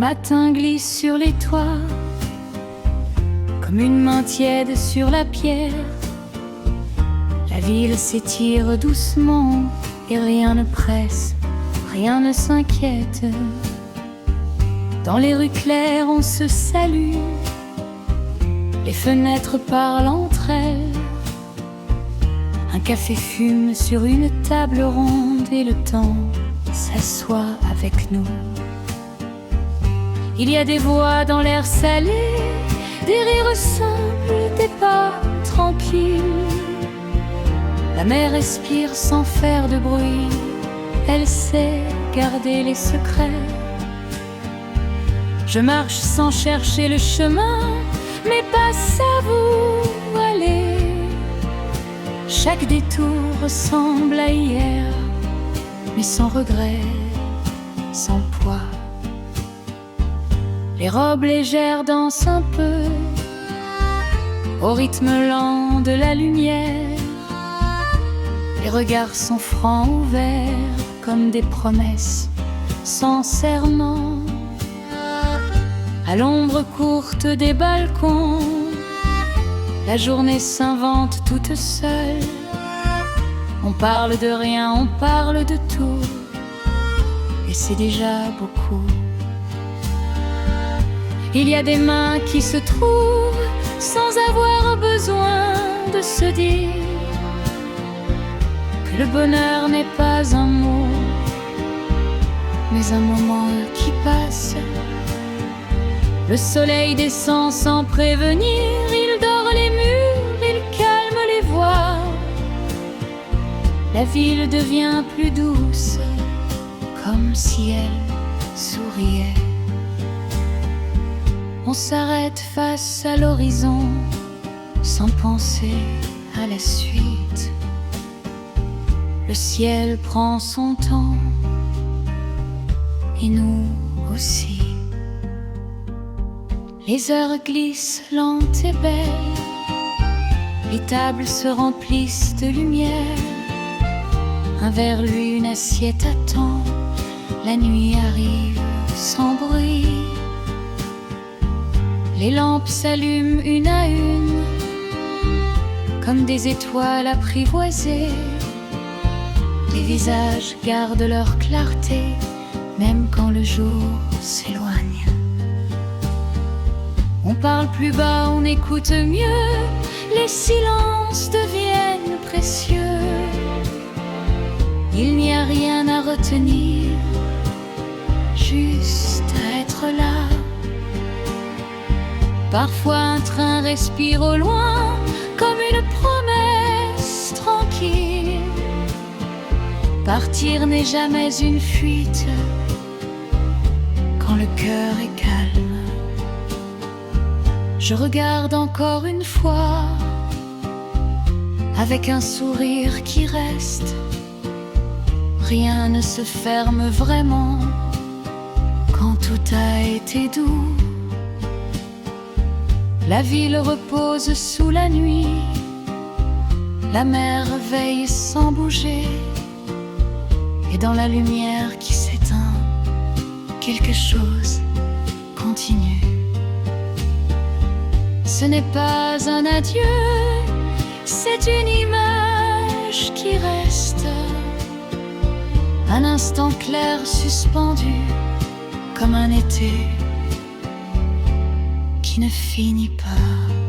matin glisse sur les toits, comme une main tiède sur la pierre. La ville s'étire doucement et rien ne presse, rien ne s'inquiète. Dans les rues claires on se salue, les fenêtres parlent entre elles. Un café fume sur une table ronde et le temps s'assoit avec nous. Il y a des voix dans l'air salé, des rires simples, des pas tranquilles. La mer respire sans faire de bruit, elle sait garder les secrets. Je marche sans chercher le chemin, mes pas savent où aller. Chaque détour ressemble à hier, mais sans regret, sans poids. Les robes légères dansent un peu au rythme lent de la lumière. Les regards sont francs, ouverts comme des promesses sans serment. À l'ombre courte des balcons, la journée s'invente toute seule. On parle de rien, on parle de tout, et c'est déjà beaucoup. Il y a des mains qui se trouvent sans avoir besoin de se dire que le bonheur n'est pas un mot, mais un moment qui passe. Le soleil descend sans prévenir, il dore les murs, il calme les voix. La ville devient plus douce, comme si elle souriait. On s'arrête face à l'horizon, sans penser à la suite. Le ciel prend son temps, et nous aussi. Les heures glissent lentes et belles, les tables se remplissent de lumière. Un verre lui, une assiette attend, la nuit arrive sans bruit. Les lampes s'allument une à une, comme des étoiles apprivoisées. Les visages gardent leur clarté, même quand le jour s'éloigne. On parle plus bas, on écoute mieux, les silences deviennent précieux. Il n'y a rien à retenir, juste à être là. Parfois un train respire au loin, comme une promesse tranquille. Partir n'est jamais une fuite, quand le cœur est calme. Je regarde encore une fois, avec un sourire qui reste. Rien ne se ferme vraiment, quand tout a été doux. La ville repose sous la nuit, la mer veille sans bouger. Et dans la lumière qui s'éteint, quelque chose continue. Ce n'est pas un adieu, c'est une image qui reste. Un instant clair suspendu, comme un été qui ne finit pas.